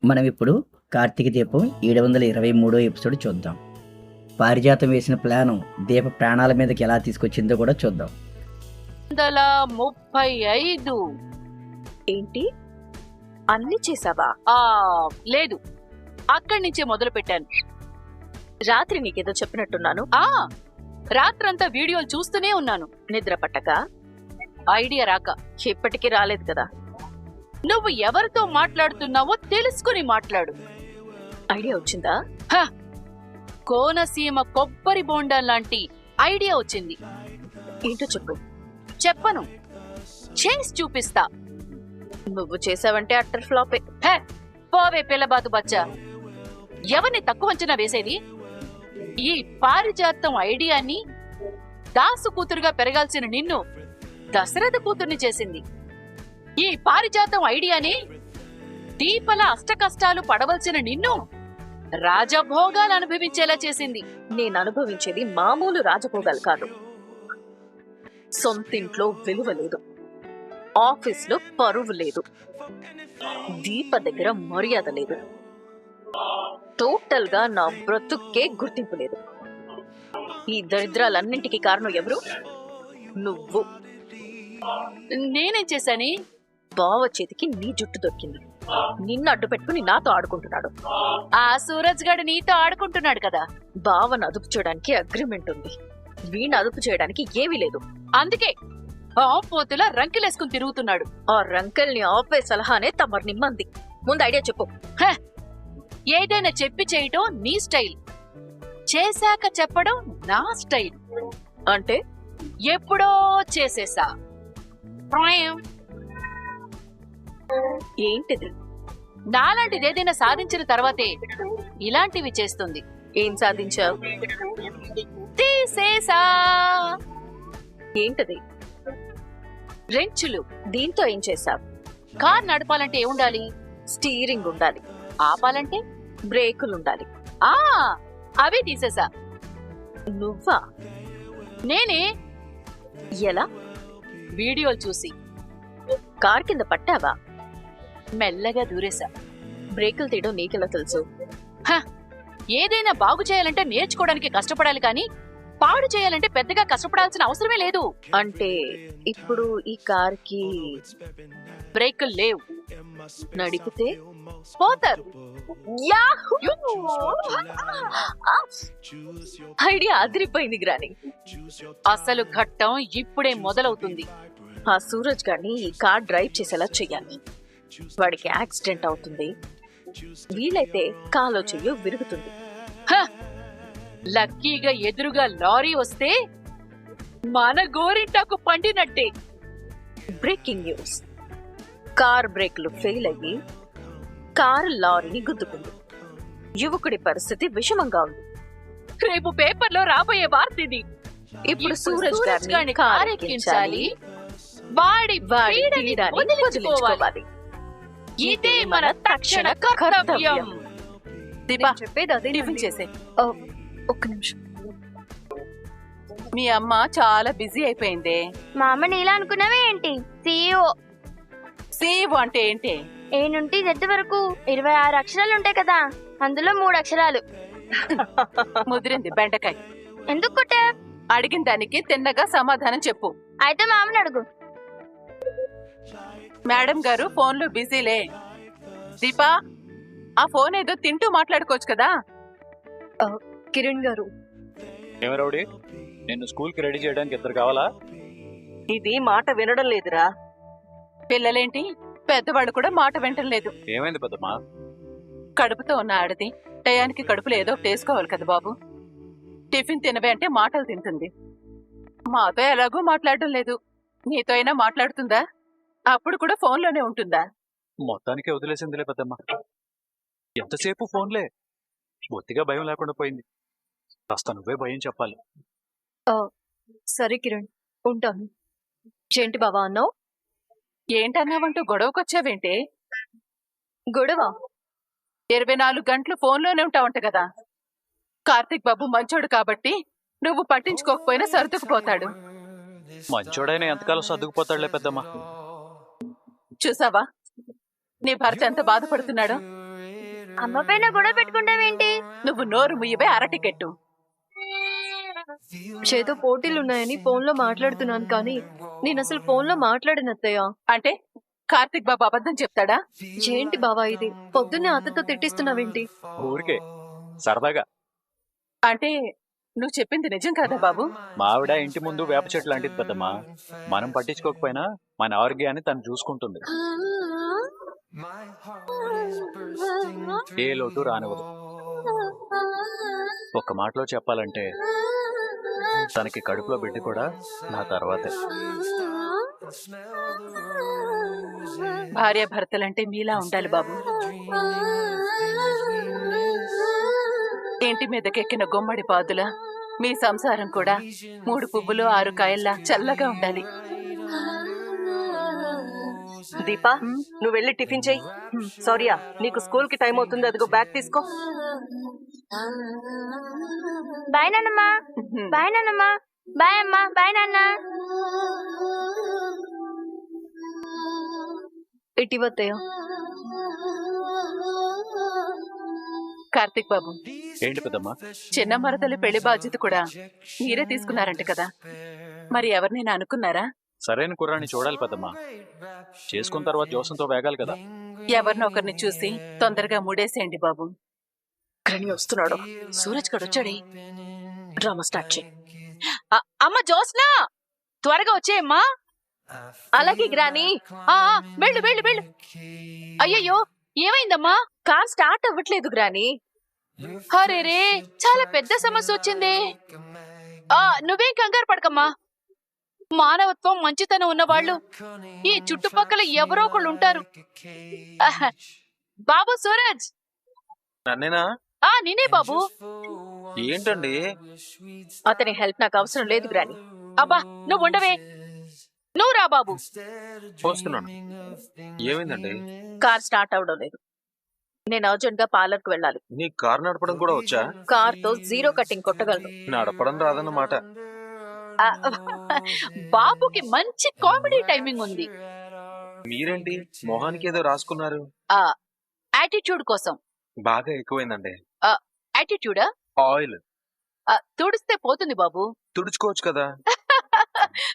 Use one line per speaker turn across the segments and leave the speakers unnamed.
మనం ఇప్పుడు కార్తీక దీపం 723 ఎపిసోడ్ చూద్దాం. పారిజాతం వేసిన ప్లాను దీప ప్రాణాల మీదకి ఎలా తీసుకొచ్చిందో కూడా చూద్దాం.
135
ఏంటి అన్ని చేసావా?
లేదు, అక్కడి నుంచే మొదలు పెట్టాను.
రాత్రి నీకేదో చెప్పినట్టున్నాను.
రాత్రంతా వీడియోలు చూస్తూనే ఉన్నాను.
నిద్ర పట్టక
ఐడియా రాక.
ఇప్పటికీ రాలేదు కదా.
నువ్వు ఎవరితో మాట్లాడుతున్నావో తెలుసుకుని మాట్లాడు.
ఐడియా వచ్చిందా?
కోనసీమ కొబ్బరి బోండా లాంటి ఐడియా వచ్చింది.
ఏంటో చెప్పు.
చెప్పను, చేసి చూపిస్తా.
నువ్వు చేసావంటే అట్టర్ ఫ్లాపే.
పోవే పిల్లబాతు బచ్చా. ఎవరిని తక్కువ అంచనా వేసేది? ఈ పారిజాతం ఐడియాని దాసు కూతురుగా పెరగాల్సిన నిన్ను దశరథ కూతుర్ని చేసింది. ఈ పారిజాతం ఐడియాని దీపల అష్టకష్టాలు పడవలసిన నిన్ను రాజభోగాలు అనుభవించేలా చేసింది.
నేను అనుభవించేది మామూలు రాజభోగాలు కాదు. సొంతింట్లో విలువ లేదు, ఆఫీస్లో పరువు లేదు, దీప దగ్గర మర్యాద లేదు, టోటల్ గా నా బ్రతుక్కే గుర్తింపు లేదు. ఈ దరిద్రాలన్నింటికి కారణం ఎవరు? నువ్వు.
నేనేం చేశాని?
బావ చేతికి నీ జుట్టు దొరికింది. నిన్ను అడ్డు పెట్టుకుని నాతో ఆడుకుంటున్నాడు.
ఆ సూరజ్ గడు నీతో ఆడుకుంటున్నాడు కదా.
బావను అదుపు చేయడానికి అగ్రిమెంట్ ఉంది, వీణ్ అదుపు చేయడానికి ఏమీ లేదు.
అందుకే ఆ పోతులా రంకెలేసుకుని తిరుగుతున్నాడు.
ఆ రంకల్ని ఆపే సలహానే తమరు నిమ్మంది. ముందు ఐడియా చెప్పు.
ఏదైనా చెప్పి చేయటం నీ స్టైల్, చేశాక చెప్పడం నా స్టైల్.
అంటే
ఎప్పుడో చేసేసా.
ఏంటిది?
నాలాంటిది ఏదైనా సాధించిన తర్వాతే ఇలాంటివి చేస్తుంది.
ఏం సాధించావు?
తీసేసా.
ఏంటది?
రెంచులు.
దీంతో ఏం చేశావు?
కార్ నడపాలంటే ఏముండాలి?
స్టీరింగ్ ఉండాలి,
ఆపాలంటే
బ్రేకులుండాలి.
అవే తీసేసా.
నువ్వా?
నేనే.
ఎలా?
వీడియోలు చూసి.
కార్ కింద పట్టావా?
మెల్లగా దూరేసా.
బ్రేకులు తీయడం నీకెలా తెలుసు?
ఏదైనా బాగు చేయాలంటే నేర్చుకోవడానికి కష్టపడాలి, కానీ పాడు చేయాలంటే పెద్దగా కష్టపడాల్సిన అవసరమే లేదు.
అంటే ఇప్పుడు ఈ కార్ కి
బ్రేకులు లేవు,
నడిపితే
పోతారు.
ఐడియా అదిరిపోయింది గ్రాని.
అసలు ఘట్టం ఇప్పుడే మొదలవుతుంది.
ఆ సూరజ్ గారిని ఈ కార్ డ్రైవ్ చేసేలా చెయ్యాలి. వాడికి యాక్సిడెంట్ అవుతుంది, వీలైతే కాలో చెయ్యో విరుగుతుంది.
లక్కీగా ఎదురుగా లారీ వస్తే మన గోరింటాకు పండినట్టే.
Breaking news. కార్ బ్రేకులు ఫెయిల్ అయ్యి కారు లారీని గుద్దుకుంది. యువకుడి పరిస్థితి విషమంగా ఉంది.
రేపు పేపర్లో రాబోయే వార్త ఇది.
ఇప్పుడు సూరజ్ గారిని
కారెక్కించాలి, వాడి పీడని వదిలించుకోవాలి. ఇదే మన తక్షణ కర్తవ్యం.
దీపా, చెప్పేది అదే.
టిఫిన్ చేసే.
ఒక్క నిమిషం.
మీ అమ్మ చాలా బిజీ అయిపోయిందే.
మా అమ్మ నీలా అనుకున్నావే ఏంటి? CEO.
CEO అంటే ఏంటి?
ఏ నుండి Z వరకు 26 అక్షరాలు ఉంటాయి కదా, అందులో 3 అక్షరాలు.
ముదిరింది బెండకాయ.
ఎందుకు కొట్టా?
అడిగిన దానికి తిన్నగా సమాధానం చెప్పు.
అయితే మా అమ్మని అడుగు.
మేడం గారు ఫోన్లో బిజీలే. దీపా, ఆ ఫోన్ ఏదో తింటూ మాట్లాడుకోవచ్చు కదా.
కిరణ్ గారు,
ఏమరౌడి, నిన్ను స్కూల్ కి రెడీ చేయడానికి ఇద్దరు కావాలా?
ఇది మాట వినడం లేదురా.
పిల్లలేంటి, పెద్దవాళ్ళు కూడా మాట వింటం లేదు.
ఏమైంది పెద్దమ్మా?
కడుపుతో ఉన్న ఆడది టయానికి కడుపులో ఏదో ఒకటి వేసుకోవాలి కదా బాబు. టిఫిన్ తినవే అంటే మాటలు తింటుంది. మాతో ఎలాగూ మాట్లాడడం లేదు, నీతో అయినా మాట్లాడుతుందా? అప్పుడు కూడా ఫోన్లోనే ఉంటుందా?
మొత్తానికి వదిలేసిందిలే పెద్దమ్మా. ఎంతసేపు ఫోన్లే, బొత్తిగా భయం లేకుండా పోయింది. కాస్త నువ్వే భయం చెప్పాలి.
సరే కిరణ్, ఉంటాను. ఏంటి బావా అన్నావు?
ఏంటన్నావంటూ గొడవకొచ్చావేంటే?
గొడవ?
24 గంటలు ఫోన్లోనే ఉంటావంట కదా. కార్తీక్ బాబు మంచోడు కాబట్టి నువ్వు పట్టించుకోకపోయినా సర్దుకుపోతాడు.
మంచోడైనా ఎంతకాలం సర్దుకుపోతాడులే పెద్దమ్మా.
చూసావా నీ భర్త ఎంత బాధపడుతున్నాడో?
అమ్మ పైన గొడవ పెట్టుకుంటావేంటి?
నువ్వు నోరు ముయ్యవే అరటికెట్టు.
చేతో పోటీలున్నాయని ఫోన్ లో మాట్లాడుతున్నాను కానీ నేను అసలు ఫోన్ లో మాట్లాడిన అత్తయ్య.
అంటే కార్తిక్ బాబు అబద్ధం చెప్తాడా?
ఏంటి బావా ఇది? పొద్దున్నే అత్తతో తిట్టిస్తున్నావేంటి?
ఊరికే సరదాగా.
అంటే నువ్వు చెప్పింది నిజం కాదా బాబు?
మావిడ ఇంటి ముందు వేప చెట్టు లాంటిది పెద్దమ్మా. మనం పట్టించుకోకపోయినా మన ఆరోగ్యాన్ని తను చూసుకుంటుంది. ఏ లోటు రానివ్వదు. ఒక్క మాటలో చెప్పాలంటే తనకి కడుపులో బిడ్డ కూడా నా తర్వాతే.
భార్య భర్తలంటే మీలా ఉండాలి బాబు. ఇంటి మీదకెక్కిన గుమ్మడి పాదుల మీ సంసారం కూడా 3 పువ్వులు 6 కాయల్లా చల్లగా ఉండాలి.
దీపా, నువ్వు వెళ్ళి టిఫిన్ చెయ్యి. సారీయా, నీకు స్కూల్ కి టైం అవుతుంది. అదిగో బ్యాగ్ తీసుకో.
బాయ్ నాన్నమ్మ. బాయ్ నాన్నమ్మ. బాయ్ అమ్మ. బాయ్ నాన్న.
ఇటీవత్తయ్య.
కార్తిక్ బాబు,
ఏంటి పెద్దమ్మా?
చిన్న మరదలి పెళ్లి బాధ్యత కూడా మీరే తీసుకున్నారంట కదా, మరి ఎవరినైనా అనుకున్నారా?
సరైన కుర్రాన్ని చూడాలి పెద్దమ్మా. చేసుకున్న తర్వాత జోసంతో వేగాలి కదా.
ఎవరినో ఒకరిని చూసి తొందరగా ముడేసేయండి బాబు.
గ్రాని వస్తున్నాడు. సూరజ్ గడు వచ్చాడే. డ్రామా స్టార్ట్ చేయి. అమ్మ జోస్నా, త్వరగా వచ్చేయమ్మా. అలాగే గ్రాని. వెళ్ళు వెళ్ళు వెళ్ళు. అయ్యయ్యో, ఏమైందమ్మా? కార్ స్టార్ట్ అవ్వట్లేదు గ్రాని. అరే రే, చాలా పెద్ద సమస్య వచ్చింది. నువ్వేం కంగారు పడకమ్మా. మానవత్వం, మంచితనం ఉన్నవాళ్ళు ఈ చుట్టుపక్కల ఎవరో ఒకళ్ళు ఉంటారు. బాబు సూరజ్.
నన్నేనా?
నేనే బాబు.
ఏంటండి?
అతని హెల్ప్ నాకు అవసరం లేదు గ్రాని. అబ్బా నువ్వు ఉండవే. నువ్వు రా బాబు.
వస్తున్నాను. ఏమైందండి?
కార్ స్టార్ట్ అవడం లేదు. నేను అర్జెంట్ గా పార్లర్ కు వెళ్ళాలి.
నీ కార్ నడపడం కూడా వచ్చా?
కార్ తో 0 కటింగ్ కొట్టగలను.
నడపడం రాదన్నమాట.
బాబుకి మంచి కామెడీ టైమింగ్ ఉంది.
మీరేంటి మొహానికి ఏదో రాసుకున్నారు?
యాటిట్యూడ్ కోసం.
బాగా ఎక్కువైందండి.
యాటిట్యూడా?
ఆయిల్
తుడిస్తే పోతుంది బాబు.
తుడుచుకోవచ్చు కదా.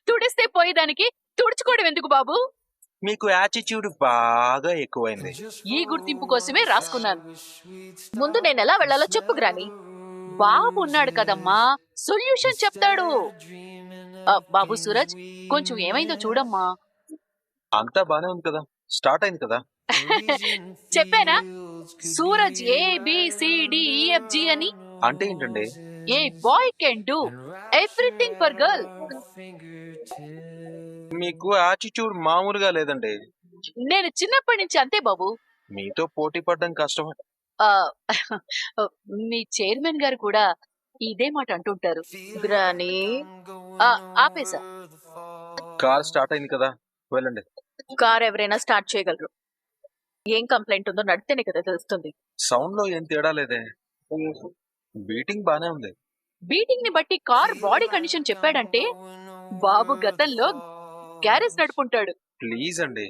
తుడిస్తే పోయేదానికి తుడుచుకోవడం ఎందుకు బాబు?
మీకు యాటిట్యూడ్ బాగా ఎక్కువైంది.
ఈ గుర్తింపు కోసమే రాసుకున్నాను.
ముందు నేను ఎలా వెళ్ళాలో చెప్పు గ్రాని.
బాబు ఉన్నాడు కదమ్మా, సొల్యూషన్ చెప్తాడు. బాబు సూరజ్, కొంచెం ఏమైందో చూడమ్మా.
అంతా బానే ఉంది కదా, స్టార్ట్ అయింది కదా.
చెప్పానా సూరజ్ ABCDEFG అని?
అంటే ఏంటండి?
A boy can do everything for girl.
మీకు యాటిట్యూడ్ మామూలుగా లేదండి.
నేను చిన్నప్పటి నుంచి అంతే బాబు.
మీతో పోటీ పడడం కష్టం.
మీ చైర్మన్ గారు కూడా ఇదే మాట అంటుంటారు.
గ్రాని
ఆపేసా.
కార్ స్టార్ట్ అయింది కదా, వెళ్ళండి.
కార్ ఎవరైనా స్టార్ట్ చేయగలరు. ఏం కంప్లైంట్ ఉందో నడితేనే కదా తెలుస్తుంది.
సౌండ్ లో ఏం తేడా లేదే. బీటింగ్ బానే ఉంది.
బీటింగ్ ని బట్టి కార్ బాడీ కండిషన్ చెప్పాడంటే బాబు గతంలో గ్యారేజ్ నడుపుంటాడు.
ప్లీజ్ అండి,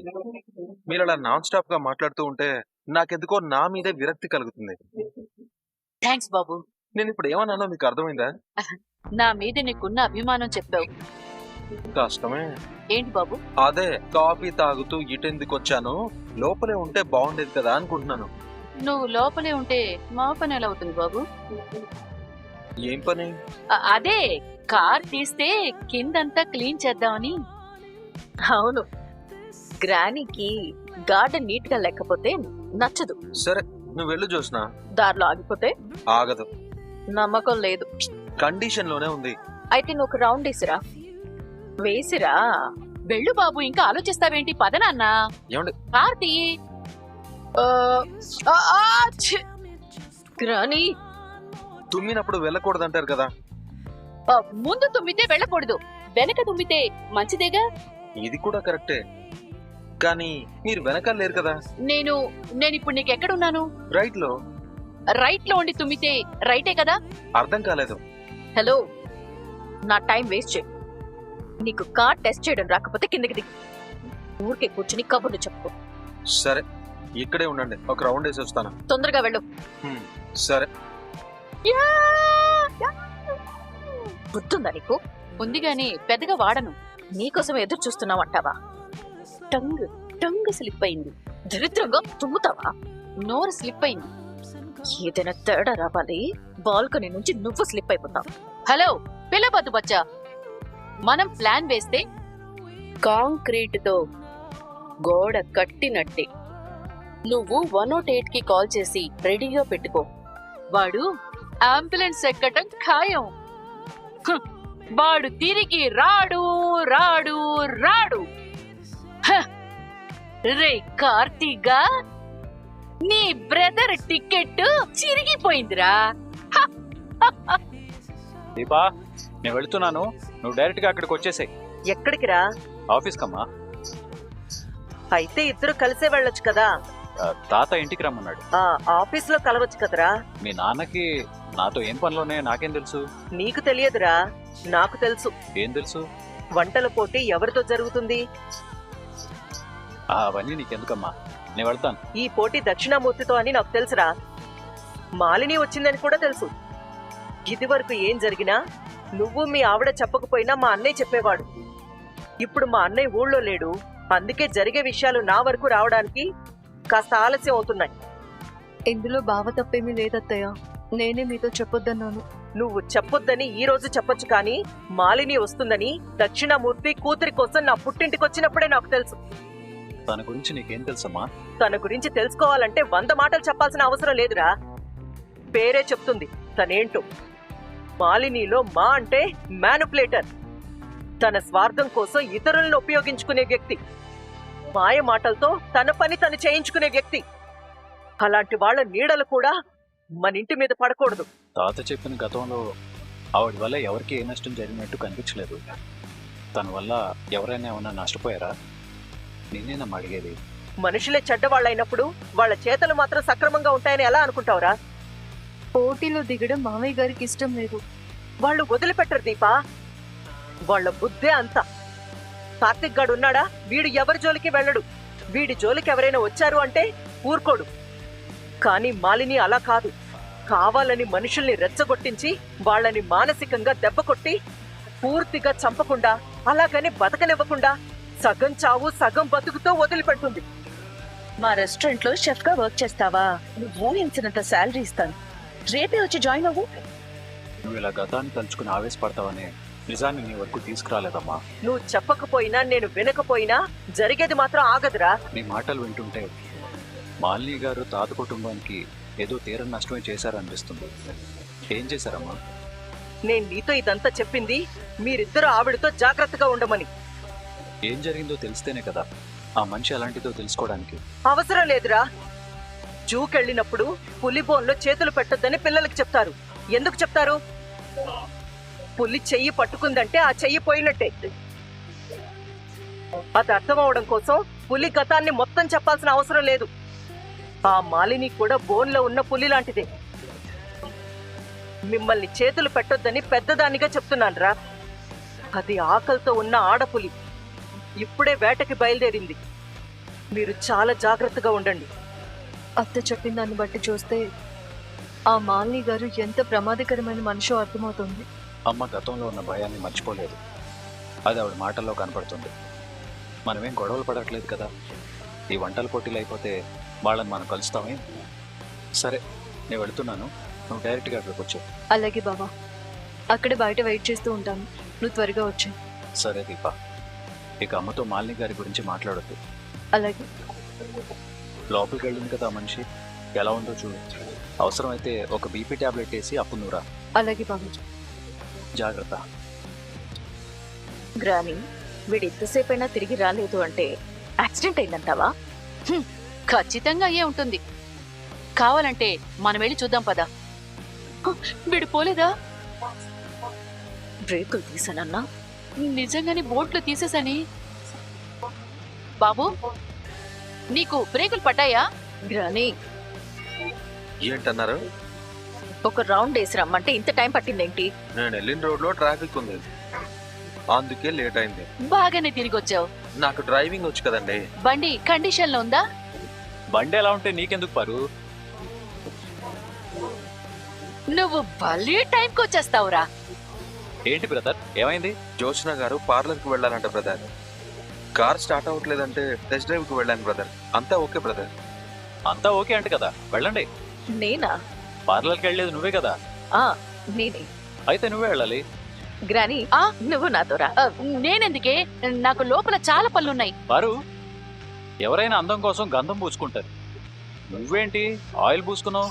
మీరు అలా నాన్ స్టాప్ గా మాట్లాడుతూ ఉంటే నాకెందుకో నా మీదే విరక్తి కలుగుతుంది.
థ్యాంక్స్ బాబు.
నేను ఇప్పుడు ఏమన్నానో మీకు అర్థమైందా?
నా మీద నీకున్న అభిమానం చెప్పావు.
కష్టమే.
ఏంటి బాబు?
అదే కాఫీ తాగుతూ ఇటెందుకు వచ్చాను, లోపలే ఉంటే బాగుండేది కదా అనుకుంటున్నాను.
నువ్వు లోపలే ఉంటే మా పని ఎలా అవుతుంది బాబు?
ఏం పని?
అదే కార్ తీస్తే కిందంతా క్లీన్ చేద్దామని.
అవును, గ్రానికి గార్డెన్ నీట్ గా లేకపోతే నచ్చదు.
సరే నువ్వు వెళ్ళు జోస్నా.
దారిలో ఆగిపోతే
ఆగదు.
నమ్మకం లేదు.
కండిషన్ లోనే ఉంది.
అయితే నువ్వు రౌండ్ వేసిరా.
వెళ్ళు బాబు, ఇంకా ఆలోచిస్తావేంటి? పద నాన్న.
ఏమండి?
కార్ తీ.
గ్రాని,
తుమ్మినప్పుడు వెళ్ళకూడదంటారు కదా.
ముందు తుమ్మితే వెళ్ళకూడదు, వెనక తుమ్మితే మంచిదేగా.
ఇది కూడా కరెక్టే, కానీ మీరు వెనకాల లేరు కదా.
నేను ఇప్పుడు నీకు ఎక్కడున్నాను?
రైట్ లో.
రైట్ లో ఉండి తుమ్మితే రైటే కదా.
అర్థం కాలేదు.
హలో, నా టైం వేస్ట్ చేయి. నీకు కార్ టెస్ట్ చేయడం రాకపోతే కిందకి దిగు. ఊరికే కూర్చుని కబుర్లు చెప్పు.
సరే ఇక్కడే ఉండండి, ఒక రౌండ్ వేసి వస్తాను.
తొందరగా వెళ్ళు.
సరే.
బుద్ధుందా నీకు?
ఉంది గాని పెద్దగా వాడను.
నీకోసం ఎదురు చూస్తున్నావంటావా?
టంగ్ స్లిప్ అయింది.
దరిద్రంగా తుమ్ముతావా?
నోరు స్లిప్ అయింది.
ఏదైనా తేడా రావాలి, బాల్కనీ నుంచి నువ్వు స్లిప్ అయిపోతావు.
హలో పిల్లబద్దు బచ్చా, మనం ప్లాన్ వేస్తే కాంక్రీట్ తో గోడ కట్టినట్టే. నువ్వు 108 కి కాల్ చేసి రెడీగా పెట్టుకో. వాడు అంబులెన్స్ ఎక్కటం ఖాయం. హ్, వాడు తిరిగి రాడు రాడు రాడు. హ, రే కార్తీగా, నీ బ్రదర్ టికెట్ చిరిగిపోయిందిరా.
దీపా, నేను వెళ్తున్నాను, నువ్వు డైరెక్ట్ గా అక్కడికి వచ్చేసాయి.
ఎక్కడికి రా?
ఆఫీస్ కమ్మా.
అయితే ఇద్దరు కలిసే వెళ్ళొచ్చు కదా.
తాత ఇంటికి రమ్మన్నాడు.
ఆ ఆఫీస్ లో కలవచ్చు కదరా.
మీ నాన్నకి నాతో ఏం పనిలోనే నాకేం తెలుసు?
నీకు తెలియదురా, నాకు తెలుసు.
ఏం తెలుసు?
వంటల పోటీ ఎవరితో జరుగుతుంది?
అవన్నీ నీకెందుకమ్మా, నేను వెళ్తాను.
ఈ పోటీ దక్షిణామూర్తితో అని నాకు తెలుసురా. మాలిని వచ్చిందని కూడా తెలుసు. ఇది వరకు ఏం జరిగినా నువ్వు మీ ఆవిడ చెప్పకపోయినా మా అన్నయ్య చెప్పేవాడు. ఇప్పుడు మా అన్నయ్య ఊళ్ళో లేడు, అందుకే జరిగే విషయాలు నా వరకు రావడానికి కాస్త ఆలస్యం అవుతున్నాయి.
ఇందులో బావ తప్పేమీ లేదత్తయ్య. నేనే మీతో చెప్పొద్దన్నాను.
నువ్వు చెప్పొద్దని ఈ రోజు చెప్పొచ్చు, కానీ మాలిని వస్తుందని దక్షిణామూర్తి కూతురి కోసం నా పుట్టింటికి వచ్చినప్పుడే నాకు తెలుసు.
తన గురించి నీకేం తెలుసమ్మా?
తన గురించి తెలుసుకోవాలంటే 100 మాటలు చెప్పాల్సిన అవసరం లేదురా. పేరే చెప్తుంది తనేంటో. మాలినిలో మా అంటే మ్యానుపులేటర్. తన స్వార్థం కోసం ఇతరులను ఉపయోగించుకునే వ్యక్తి. మాయ మాటలతో తన పని తను చేయించుకునే వ్యక్తి. అలాంటి వాళ్ళ నీడలు కూడా మన ఇంటి మీద పడకూడదు.
తాత చెప్పిన గతంలో ఆవిడ వల్ల ఎవరికి ఏ నష్టం జరిగినట్టు కనిపించలేదు. తన వల్ల ఎవరైనా ఏమన్నా నష్టపోయారా? నేనేనమ్మా అడిగేది.
మనుషులే చెడ్డవాళ్ళైనప్పుడు వాళ్ళ చేతలు మాత్రం సక్రమంగా ఉంటాయని ఎలా అనుకుంటావురా?
పోటీలో దిగడం మామయ్య గారికి ఇష్టం లేదు.
వాళ్ళు వదిలిపెట్టరు దీపా. వాళ్ళ బుద్ధే అంతా. కార్తిక్ గాడు ఉన్నాడా, వీడు ఎవరి జోలికి వెళ్ళడు. వీడి జోలికి ఎవరైనా వచ్చారు అంటే ఊరుకోడు. కానీ మాలిని అలా కాదు. కావాలని మనుషుల్ని రెచ్చగొట్టించి వాళ్ళని మానసికంగా దెబ్బ కొట్టి పూర్తిగా చంపకుండా, అలాగని బతకనివ్వకుండా సగం చావు సగం బతుకుతో వదిలిపెడుతుంది.
మా రెస్టారెంట్ లో షెఫ్ గా వర్క్ చేస్తావా? నువ్వు ఊహించినంత శాలరీ ఇస్తాను. రేపే వచ్చి జాయిన్ అవ్వు.
నువ్వు ఇలా గతాన్ని తలుచుకుని ఆవేశపడతావని నిజాన్ని నీ వరకు తీసుకురాలేదమ్మా.
నువ్వు చెప్పకపోయినా నేను వినకపోయినా జరిగేది మాత్రం ఆగదురా.
నీ మాటలు వింటుంటే మాలిని గారు తాత కుటుంబానికి ఏదో తీరని నష్టమే చేశారనిపిస్తుంది. ఏం చేశారమ్మా?
నేను నీతో ఇదంతా చెప్పింది మీరిద్దరూ ఆవిడతో జాగ్రత్తగా ఉండమని.
ఏం జరిగిందో తెలిస్తేనే కదా ఆ మనిషి అలాంటిదో తెలుసుకోవడానికి.
అవసరం లేదురా. జూకెళ్ళినప్పుడు పులి బోన్లో చేతులు పెట్టొద్దని పిల్లలకి చెప్తారు. ఎందుకు చెప్తారు? పులి చెయ్యి పట్టుకుందంటే ఆ చెయ్యి పోయినట్టే. అది అర్థం అవడం కోసం పులి గతాన్ని మొత్తం చెప్పాల్సిన అవసరం లేదు. ఆ మాలిని కూడా బోన్లో ఉన్న పులి లాంటిదే. మిమ్మల్ని చేతులు పెట్టొద్దని పెద్దదానిగా చెప్తున్నాను రా. అది ఆకలితో ఉన్న ఆడపులి. ఇప్పుడే వేటకి బయలుదేరింది. మీరు చాలా జాగ్రత్తగా ఉండండి.
అత్త చెప్పిన దాన్ని బట్టి చూస్తే ఆ మాలిని గారు ఎంత ప్రమాదకరమైన మనిషో అర్థమవుతుంది.
అమ్మ గతంలో ఉన్న భయాన్ని మర్చిపోలేదు. అది ఆవిడ మాటల్లో కనపడుతుంది. మనమేం గొడవలు పడట్లేదు కదా. ఈ వంటల పోటీలు అయిపోతే వాళ్ళని మనం కలుస్తామే. సరే, నేను వెళుతున్నాను, నువ్వు డైరెక్ట్గా అక్కడికి వచ్చావు.
అలాగే బాబా, అక్కడే బయట వెయిట్ చేస్తూ ఉంటాను. నువ్వు త్వరగా వచ్చి.
సరే దీపా, ఇక అమ్మతో మాలిని గారి గురించి మాట్లాడొద్దు.
అలాగే.
లోపలికి వెళ్ళింది కదా ఆ మనిషి, ఎలా ఉందో చూడు. అవసరమైతే ఒక బీపీ టాబ్లెట్ వేసి అప్పుడు నువ్వురా.
అలాగే బాబు.
జాగ్రత్త.
గ్రాని, వీడు ఎంతసేపైనా తిరిగి రాలేదు అంటే యాక్సిడెంట్ అయిందంటావా?
ఖచ్చితంగా అయ్యే ఉంటుంది. కావాలంటే మనం వెళ్ళి చూద్దాం పదా. వీడు పోలేదా?
బ్రేకులు తీసానన్నా.
నిజంగానే బోట్లు తీసేసని. బాబు, నీకు బ్రేకులు పడ్డాయా?
గ్రాని,
ఏంటన్నారు?
ఒక రౌండ్ వేసి రమ్మంటే ఇంత టైం పట్టిందేంటి?
నేను వెళ్ళిన రోడ్ లో ట్రాఫిక్ ఉంది, అందుకే లేట్ అయింది.
బాగానే తిరిగి వచ్చావు.
నాకు డ్రైవింగ్ వచ్చు కదండి.
బండి కండిషన్ లో ఉందా?
బండి ఎలా ఉంటే నీకెందుకు పారు?
నువ్వు భలే టైంకి వచ్చేస్తావురా.
ఏంటి బ్రదర్, ఏమైంది?
జోష్న గారు పార్లర్ కి వెళ్ళాలంట బ్రదర్. కార్ స్టార్ట్ అవ్వట్లేదంటే టెస్ట్ డ్రైవ్ కి వెళ్ళాను బ్రదర్. అంతా ఓకే బ్రదర్.
అంతా ఓకే అంటే కదా, వెళ్ళండి.
నేనా?
పార్లర్కి వెళ్ళేది నువ్వే కదా,
నేనే.
అయితే నువ్వే వెళ్ళాలి.
గ్రాని, నువ్వు నాతో రా.
నేనెందుకే, నాకు లోపల చాలా పనులున్నాయి.
పారు, ఎవరైనా అందం కోసం గంధం పూసుకుంటారు, నువ్వేంటి ఆయిల్ పూసుకున్నావు?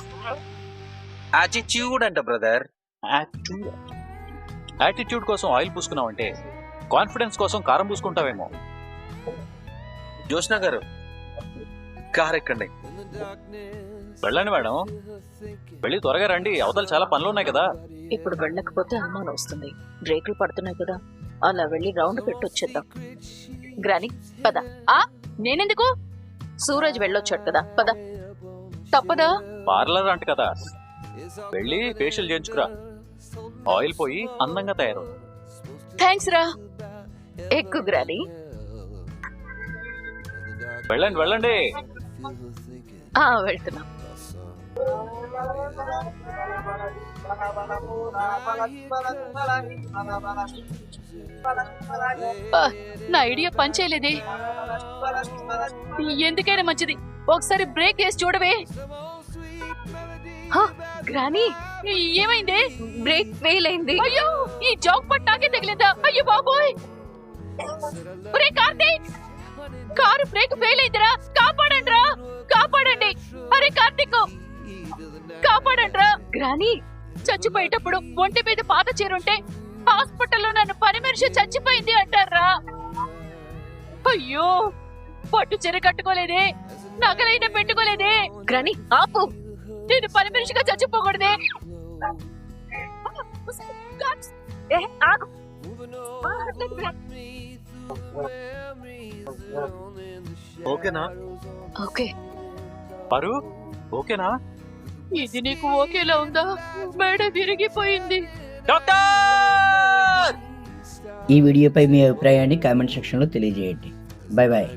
యాటిట్యూడ్ అంట బ్రదర్.
యాటిట్యూడ్ కోసం ఆయిల్ పూసుకున్నావంటే కాన్ఫిడెన్స్ కోసం కారం పూసుకుంటావేమో.
జోష్న గారు కార్ ఎక్కండి.
వెళ్ళండి మేడం, వెళ్ళి త్వరగా రండి, అవతల చాలా పనులు ఉన్నాయి కదా.
ఇప్పుడు వెళ్ళకపోతే అనుమానం వస్తుంది. బ్రేకులు పడుతున్నాయి కదా, అలా వెళ్ళి రౌండ్ పెట్టి వచ్చేద్దాం. గ్రాని పద.
నేనెందుకు?
సూరజ్ వెళ్ళొచ్చాడు కదా, పద.
తప్పదా?
పార్లర్ అంట కదా, వెళ్ళి ఫేషియల్ చేయించుకురా, ఆయిల్ పోయి అందంగా తయారు.
థ్యాంక్స్ రా.
ఎక్కు గ్రాని.
వెళ్ళండి వెళ్ళండి.
వెళ్తున్నా.
నా ఐడియా పనిచేయలేదే. ఎందుకైనా మంచిది ఒకసారి బ్రేక్ వేసి చూడవే.
గ్రాని,
ఏమైంది?
బ్రేక్ ఫెయిల్ అయింది.
అయ్యో, ఈ జాక్ పట్ నాకే తగిలిందా? అయ్యో బాబోయ్. ఒరే కార్తీక్, కారు బ్రేక్ ఫెయిల్ అయిందిరా, కాపాడండి రా, కాపాడండి. అరే కార్తీక్, కాపాడండి రా.
గ్రాని,
చచ్చిపోయేటప్పుడు ఒంటి మీద పాత చీరుంటే హాస్పిటల్లో నన్ను పని మనిషి చచ్చిపోయింది అంటారా? అయ్యో, పట్టు చీర కట్టుకోలేదే, నగలైనా పెట్టుకోలేదే.
గ్రాని ఆపు.
నేను పని మనిషిగా చచ్చిపోకూడదే.
ఆగు.
ఓకేనా?
ఓకే.
పారు, ఓకేనా?
ఇది నీకు ఓకేలా ఉందా? మెడ విరిగిపోయింది.
ఈ వీడియోపై మీ అభిప్రాయాన్ని కామెంట్ సెక్షన్లో తెలియజేయండి. Bye bye.